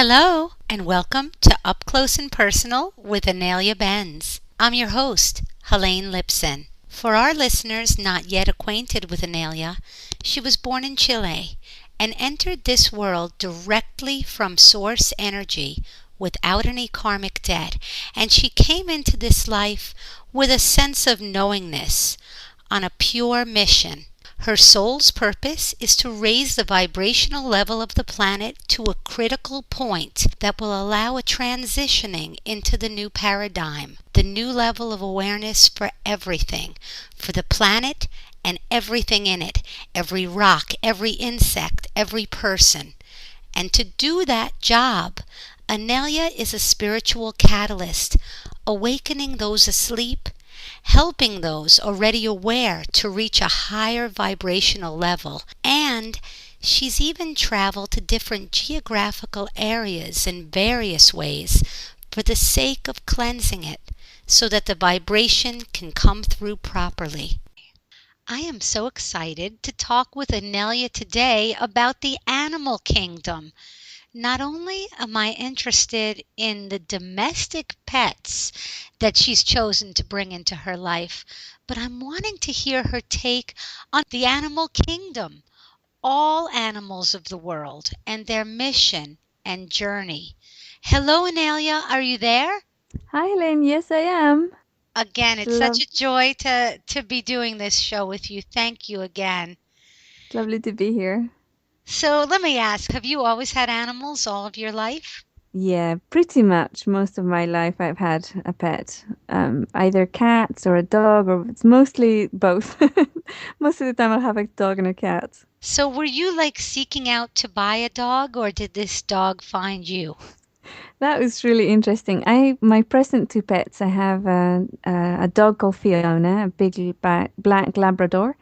Hello, and welcome to Up Close and Personal with Inelia Benz. I'm your host, Helene Lipson. For our listeners not yet acquainted with Inelia, she was born in Chile and entered this world directly from source energy without any karmic debt, and she came into this life with a sense of knowingness on a pure mission. Her soul's purpose is to raise the vibrational level of the planet to a critical point that will allow a transitioning into the new paradigm, the new level of awareness for everything, for the planet and everything in it, every rock, every insect, every person. And to do that job, Anelia is a spiritual catalyst, awakening those asleep, helping those already aware to reach a higher vibrational level. And she's even traveled to different geographical areas in various ways for the sake of cleansing it so that the vibration can come through properly. I am so excited to talk with Anelia today about the animal kingdom. Not only am I interested in the domestic pets that she's chosen to bring into her life, but I'm wanting to hear her take on the animal kingdom, all animals of the world, and their mission and journey. Hello, Anelia, are you there? Hi, Helene. Yes, I am. Again, it's such Love, a joy to be doing this show with you. Thank you again. lovely to be here. So let me ask, have you always had animals all of your life? Yeah, pretty much most of my life I've had a pet, either cats or a dog, or it's mostly both. Most of the time I'll have a dog and a cat. So were you like seeking out to buy a dog or did this dog find you? That was really interesting. My present two pets, I have a dog called Fiona, a big black Labrador,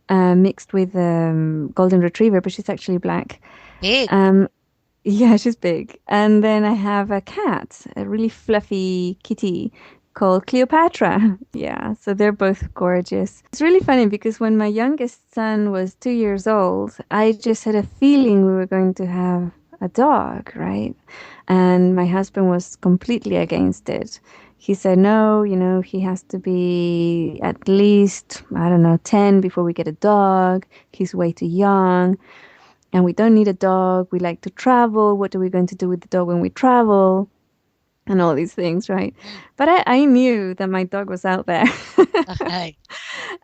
mixed with golden retriever, but she's actually black. Big. Um, Yeah, she's big. And then I have a cat, a really fluffy kitty called Cleopatra. Yeah, so they're both gorgeous. It's really funny because when my youngest son was 2 years old, I just had a feeling we were going to have a dog, right? And my husband was completely against it. He said, no, he has to be at least, I don't know, 10 before we get a dog. He's way too young and we don't need a dog. We like to travel. What are we going to do with the dog when we travel? And all these things, right? Mm, But I knew that my dog was out there. okay.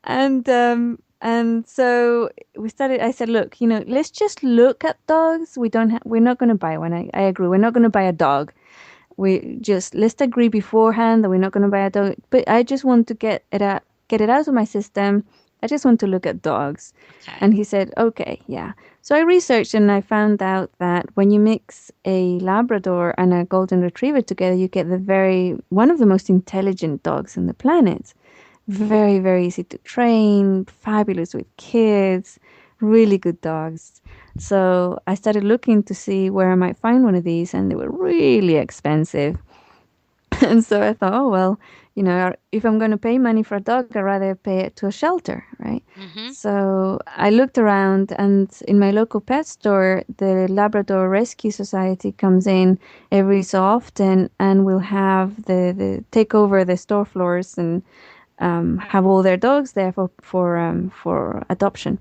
And so we started. I said, look, let's just look at dogs. We're not going to buy one. I agree. We're not going to buy a dog. Let's agree beforehand that we're not going to buy a dog. But I just want to get it out of my system. I just want to look at dogs. Okay. And he said, okay, yeah. So I researched and I found out that when you mix a Labrador and a Golden Retriever together, you get one of the most intelligent dogs on the planet. Very, very easy to train, fabulous with kids, really good dogs. So I started looking to see where I might find one of these, and they were really expensive. And so I thought, oh, well, if I'm going to pay money for a dog, I'd rather pay it to a shelter, right? Mm-hmm. So I looked around, and in my local pet store, the Labrador Rescue Society comes in every so often and will have the take over the store floors and have all their dogs there for adoption.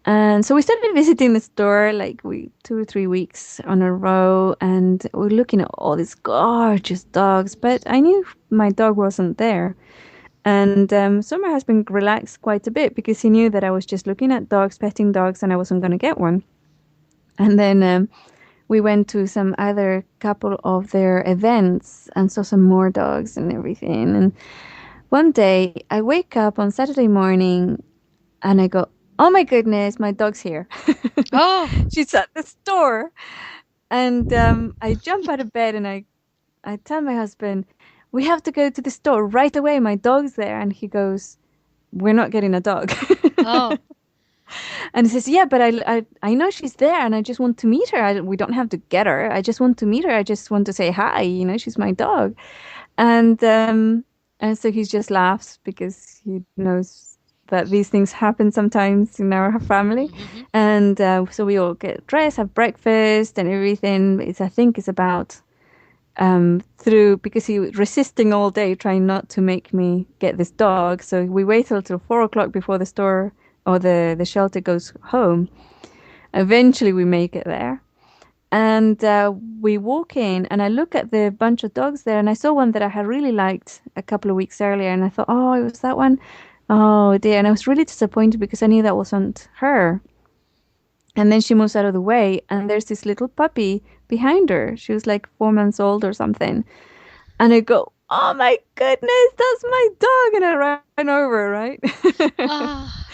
And so we started visiting the store like 2 or 3 weeks on a row, and we're looking at all these gorgeous dogs. But I knew my dog wasn't there, and so my husband relaxed quite a bit because he knew that I was just looking at dogs, petting dogs, and I wasn't going to get one. And then we went to some other couple of their events and saw some more dogs and everything. And one day I wake up on Saturday morning and I go, oh my goodness, my dog's here. Oh, She's at the store. And I jump out of bed and I tell my husband, we have to go to the store right away. My dog's there. And he goes, we're not getting a dog. oh, And he says, yeah, but I know she's there and I just want to meet her. We don't have to get her. I just want to meet her. I just want to say hi. She's my dog. And so he just laughs because he knows that these things happen sometimes in our family. Hmm. And so we all get dressed, have breakfast and everything. I think it's about through because he was resisting all day trying not to make me get this dog. So we waited till 4 o'clock before the store or the shelter goes home. Eventually we make it there. And we walk in, and I look at the bunch of dogs there, and I saw one that I had really liked a couple of weeks earlier, and I thought, oh, it was that one. Oh dear. And I was really disappointed because I knew that wasn't her. And then she moves out of the way, and there's this little puppy behind her. She was like 4 months old or something. And I go, oh my goodness, that's my dog. And I ran over, right? Oh.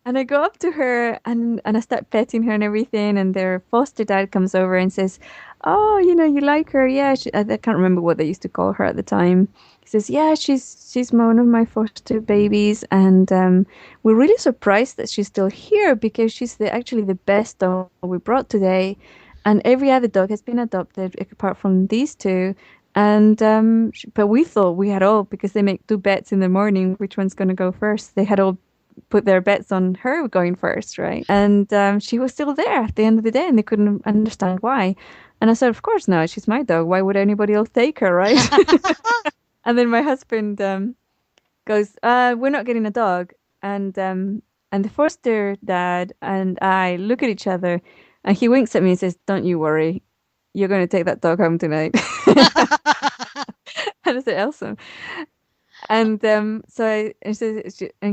And I go up to her and I start petting her and everything. And their foster dad comes over and says, oh, you like her? Yeah. I can't remember what they used to call her at the time. He says, yeah, she's one of my foster babies. And we're really surprised that she's still here because she's actually the best dog we brought today. And every other dog has been adopted apart from these two. And but we thought we had all because they make two bets in the morning which one's going to go first. They had all put their bets on her going first, right? And she was still there at the end of the day, and they couldn't understand why. And I said, "Of course not. She's my dog. Why would anybody else take her, right?" And then my husband goes, "We're not getting a dog." And the foster dad and I look at each other, and he winks at me and says, "Don't you worry. You're going to take that dog home tonight." And I said, "Awesome." And and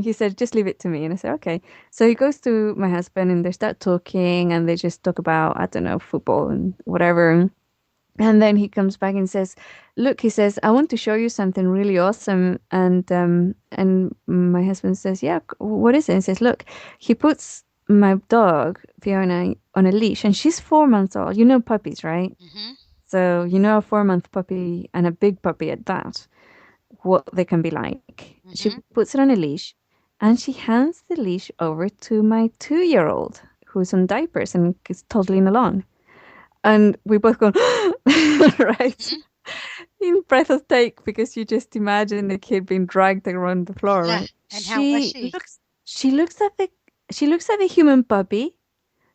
he said, just leave it to me. And I said, okay. So he goes to my husband and they start talking and they just talk about, I don't know, football and whatever. And then he comes back and says, look, he says, I want to show you something really awesome. And my husband says, yeah, what is it? And he says, look, he puts my dog, Fiona, on a leash and she's 4 months old. You know puppies, right? Hmm. So you know a 4 month puppy and a big puppy at that what they can be like. She Hmm. puts it on a leash and she hands the leash over to my 2-year-old who's on diapers and is toddling along. And we both go, right? Hmm. In breath of take because you just imagine the kid being dragged around the floor, Yeah. right? And how was She she? looks she looks at the human puppy.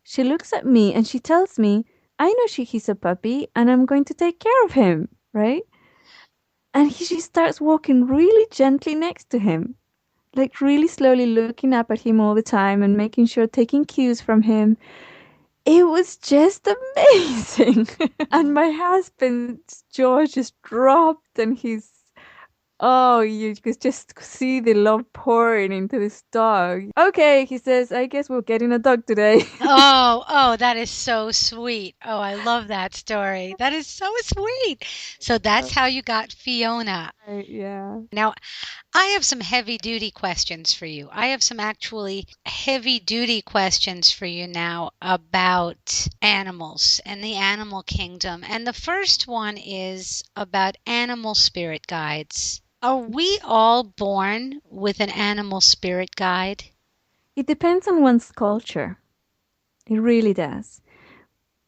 She looks at me and she tells me, I know he's a puppy and I'm going to take care of him, right? And she starts walking really gently next to him, like really slowly looking up at him all the time and making sure, taking cues from him. It was just amazing. And my husband's jaw just dropped and oh, you could just see the love pouring into this dog. Okay, he says, I guess we're getting a dog today. Oh, oh, that is so sweet. Oh, I love that story. That is so sweet. So that's how you got Fiona. Yeah. Now, I have some heavy duty questions for you. I have some actually heavy duty questions for you now about animals and the animal kingdom. And the first one is about animal spirit guides. Are we all born with an animal spirit guide? It depends on one's culture. It really does.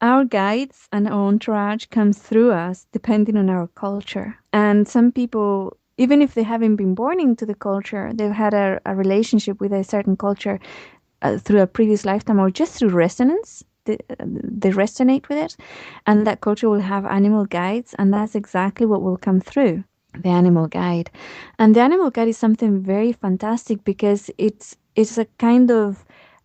Our guides and our entourage comes through us depending on our culture. And some people, even if they haven't been born into the culture, they've had a relationship with a certain culture through a previous lifetime or just through resonance. They resonate with it. And that culture will have animal guides. And that's exactly what will come through the animal guide. And the animal guide is something very fantastic because it's a kind of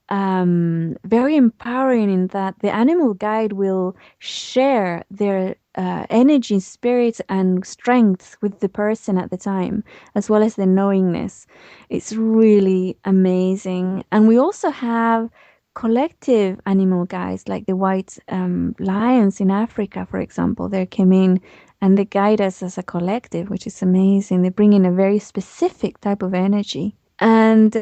very empowering in that the animal guide will share their energy, spirits, and strengths with the person at the time, as well as the knowingness. It's really amazing. And we also have collective animal guides, like the white lions in Africa, for example. They came in and they guide us as a collective, which is amazing. They bring in a very specific type of energy. And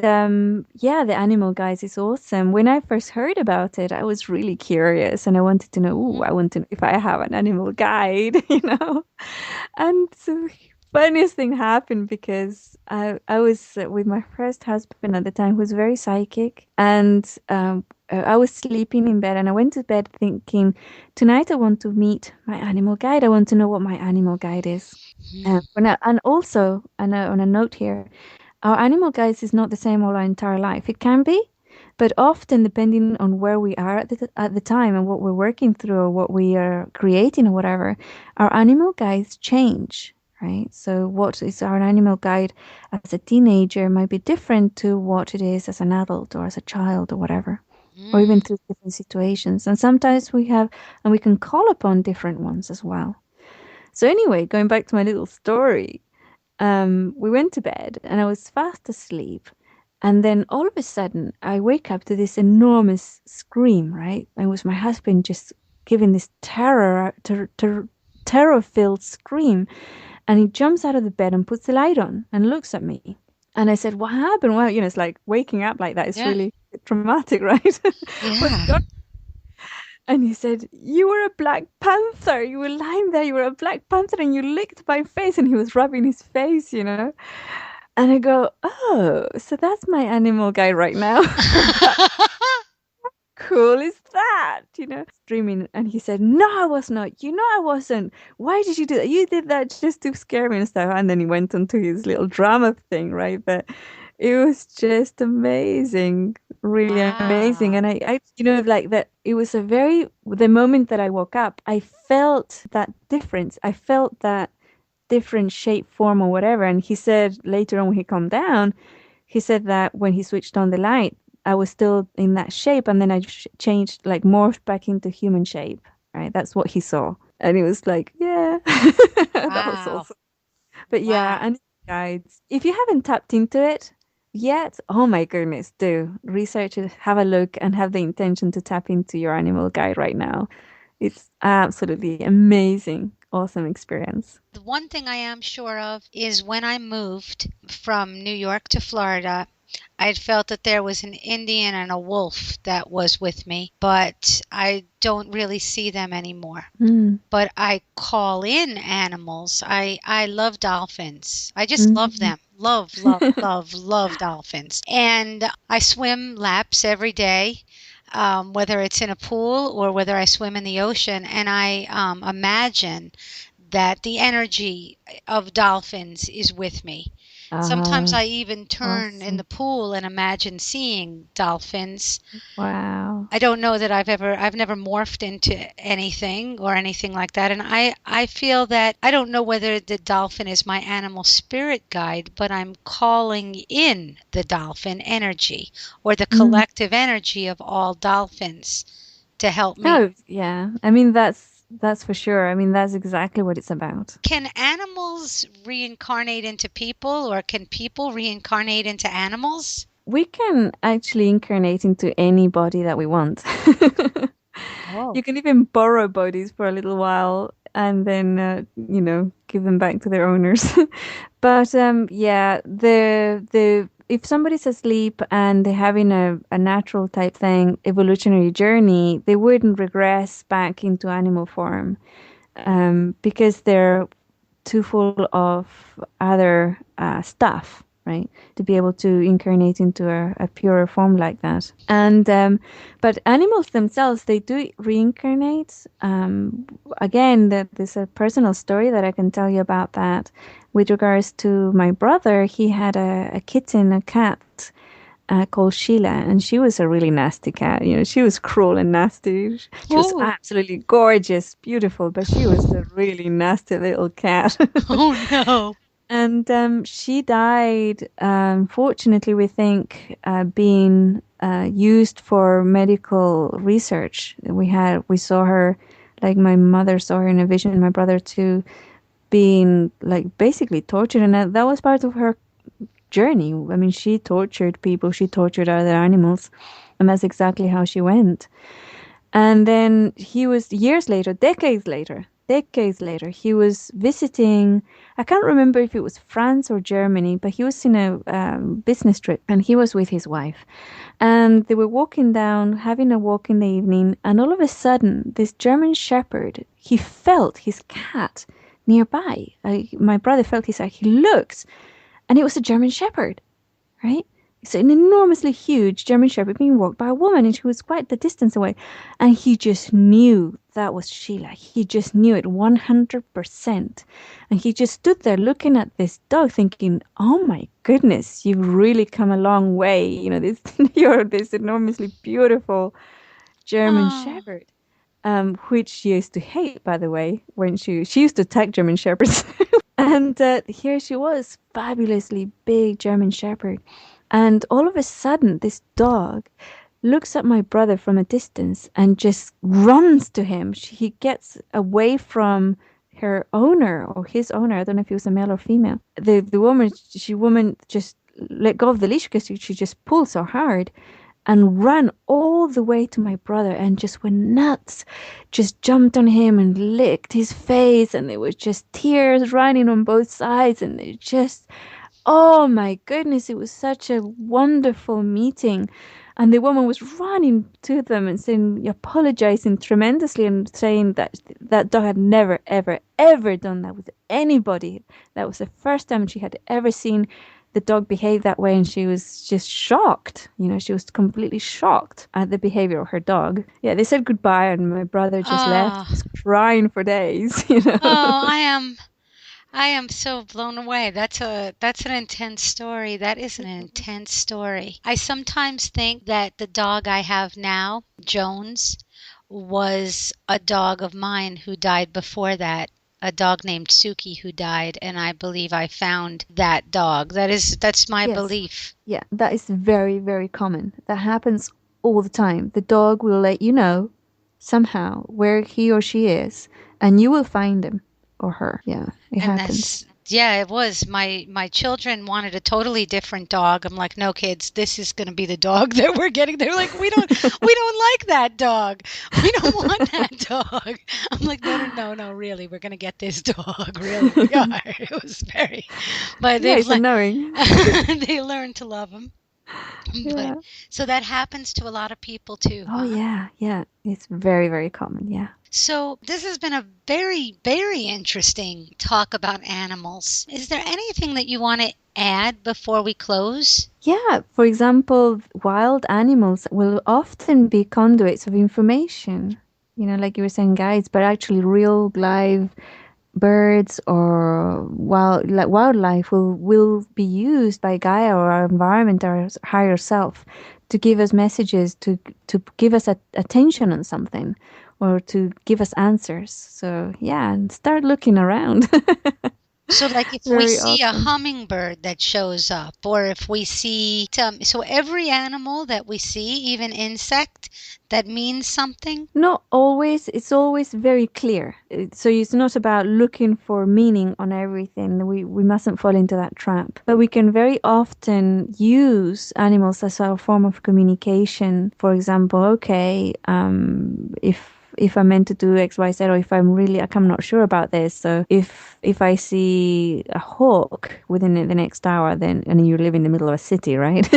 yeah, the animal guys is awesome. When I first heard about it, I was really curious and I wanted to know, ooh, Mhm. I want to know if I have an animal guide, you know. And the funniest thing happened because I was with my first husband at the time, who was very psychic, and I was sleeping in bed, and I went to bed thinking, tonight I want to meet my animal guide. I want to know what my animal guide is. Mhm. And also, on a note here. our animal guides is not the same all our entire life. It can be, but often depending on where we are at the time and what we're working through or what we are creating or whatever, our animal guides change, right? So what is our animal guide as a teenager might be different to what it is as an adult or as a child or whatever, or even Mm. through different situations. And sometimes we have, and we can call upon different ones as well. So anyway, going back to my little story, we went to bed and I was fast asleep. And then all of a sudden, I wake up to this enormous scream, right? And it was my husband just giving this terror-filled scream. And he jumps out of the bed and puts the light on and looks at me. And I said, "What happened?" Well, it's like waking up like that is Yeah. really traumatic, right? What's Yeah. going And he said, "You were a black panther. You were lying there. You were a black panther and you licked my face." And he was rubbing his face. And I go, "Oh, so that's my animal guy right now." How cool is that? Streaming. And he said, "No, I was not. I wasn't. Why did you do that? You did that just to scare me and stuff." And then he went on to his little drama thing, right? But it was just amazing, really amazing. Wow. And like that, it was the moment that I woke up, I felt that difference. I felt that different shape, form, or whatever. And he said later on when he calmed down, he said that when he switched on the light, I was still in that shape, and then I changed, like morphed back into human shape. Right, that's what he saw, and it was like, yeah, that was Wow. awesome. But yeah, Wow. and guides, if you haven't tapped into it yet, oh my goodness, do research it, have a look, and have the intention to tap into your animal guide right now. It's absolutely amazing, awesome experience. The one thing I am sure of is when I moved from New York to Florida, I felt that there was an Indian and a wolf that was with me, but I don't really see them anymore. Mm. But I call in animals. I love dolphins. I just love Mm. them. Love, love, love, love dolphins. And I swim laps every day, whether it's in a pool or whether I swim in the ocean. And I imagine that the energy of dolphins is with me. Sometimes Uh, I even turn in awesome. the pool and imagine seeing dolphins. Wow. I don't know that I've never morphed into anything or anything like that. And I feel that I don't know whether the dolphin is my animal spirit guide, but I'm calling in the dolphin energy or the Mm. collective energy of all dolphins to help me. Oh, yeah. I mean, that's for sure. I mean, that's exactly what it's about. Can animals reincarnate into people or can people reincarnate into animals? We can actually incarnate into any body that we want. Oh. You can even borrow bodies for a little while and then, give them back to their owners. But yeah, the if somebody's asleep and they're having a natural type thing, evolutionary journey, they wouldn't regress back into animal form, because they're too full of other stuff, right? To be able to incarnate into a purer form like that. And but animals themselves, they do reincarnate. Again, there's a personal story that I can tell you about that. With regards to my brother, he had a kitten, a cat, called Sheila, and she was a really nasty cat. She was cruel and nasty. She was Oh, absolutely gorgeous, beautiful, but she was a really nasty little cat. oh no. And she died, unfortunately, we think, being used for medical research. We saw her, like my mother saw her in a vision, my brother too, being like basically tortured, and that was part of her journey. I mean, she tortured people, she tortured other animals, and that's exactly how she went. And then he was years later, decades later, he was visiting. I can't remember if it was France or Germany, but he was in a business trip and he was with his wife. And they were walking down, having a walk in the evening, and all of a sudden, this German shepherd, he felt his cat nearby. My brother felt his cat. He looked, and it was a German shepherd, right? It's an enormously huge German Shepherd being walked by a woman, and she was quite the distance away. And he just knew that was Sheila. He just knew it 100%. And he just stood there looking at this dog thinking, oh my goodness, you've really come a long way. This you're this enormously beautiful German Oh, Shepherd, which she used to hate, by the way, when she used to attack German Shepherds. And here she was, fabulously big German Shepherd. And all of a sudden, this dog looks at my brother from a distance and just runs to him. He gets away from her owner or his owner. I don't know if he was a male or female. The woman just let go of the leash because she just pulled so hard and ran all the way to my brother and just went nuts. Just jumped on him and licked his face, and there was just tears running on both sides, and it just, oh my goodness, it was such a wonderful meeting. And the woman was running to them and saying, apologizing tremendously and saying that that dog had never, ever, ever done that with anybody. That was the first time she had ever seen the dog behave that way, and she was just shocked. She was completely shocked at the behavior of her dog. Yeah, they said goodbye, and my brother just left, oh, just crying for days. oh, I am so blown away. That's an intense story. That is an intense story. I sometimes think that the dog I have now, Jones, was a dog of mine who died before that. A dog named Suki who died, and I believe I found that dog. That's my Yes. belief. Yeah, that is very, very common. That happens all the time. The dog will let you know somehow where he or she is, and you will find him or her. Yeah, it And happens. that's yeah, it was. My children wanted a totally different dog. I'm like, no, kids, this is going to be the dog that we're getting. They're like, we don't like that dog. We don't want that dog. I'm like, no, no, no, no, really, we're going to get this dog. Really, we are. It was very, but Yeah, they've it's like annoying. they learned to love him. But Yeah. so that happens to a lot of people too, Oh, huh? yeah, yeah. It's very, very common. Yeah. So, this has been a very, very interesting talk about animals. Is there anything that you want to add before we close? Yeah, for example, wild animals will often be conduits of information, like you were saying, guides, but actually real live birds or wildlife will be used by Gaia or our environment, our higher self, to give us messages, to give us attention on something, or to give us answers. So yeah, and start looking around. So, like if we Very see a awesome. hummingbird that shows up, or if we see, so every animal that we see, even insect, that means something. Not always. It's always very clear. So it's not about looking for meaning on everything. We mustn't fall into that trap. But we can very often use animals as a form of communication. For example, okay, if I'm meant to do X, Y, Z, or if I'm not sure about this. So if I see a hawk within the next hour, then and you live in the middle of a city, right?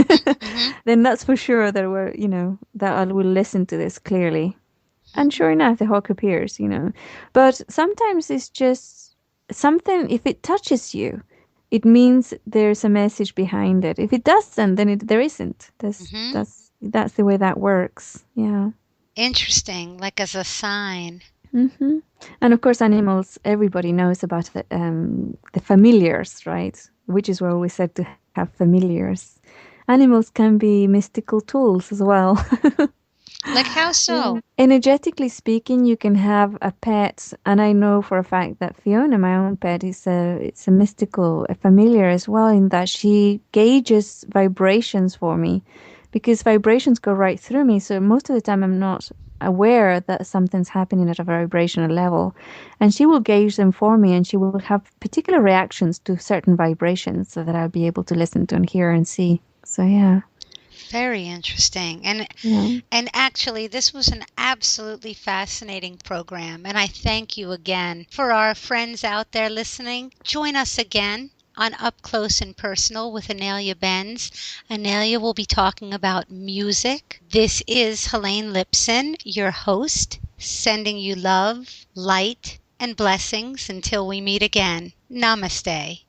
Hmm. Then that's for sure that that I will listen to this clearly. And sure enough, the hawk appears. But sometimes it's just something, if it touches you, it means there's a message behind it. If it doesn't, then there isn't. Hmm. That's the way that works. Yeah. Interesting, like as a sign. hmm And of course, animals, everybody knows about the familiars, right? Which is where we said to have familiars. Animals can be mystical tools as well. Like how Yeah. so? Energetically speaking, you can have a pet, and I know for a fact that Fiona, my own pet, it's a mystical, a familiar as well, in that she gauges vibrations for me, because vibrations go right through me. So most of the time, I'm not aware that something's happening at a vibrational level, and she will gauge them for me, and she will have particular reactions to certain vibrations, so that I'll be able to listen to and hear and see. So yeah, Very interesting. yeah. And actually, this was an absolutely fascinating program. And I thank you again. For our friends out there listening, join us again on Up Close and Personal with Inelia Benz. Inelia will be talking about music. This is Helene Lipson, your host, sending you love, light, and blessings until we meet again. Namaste.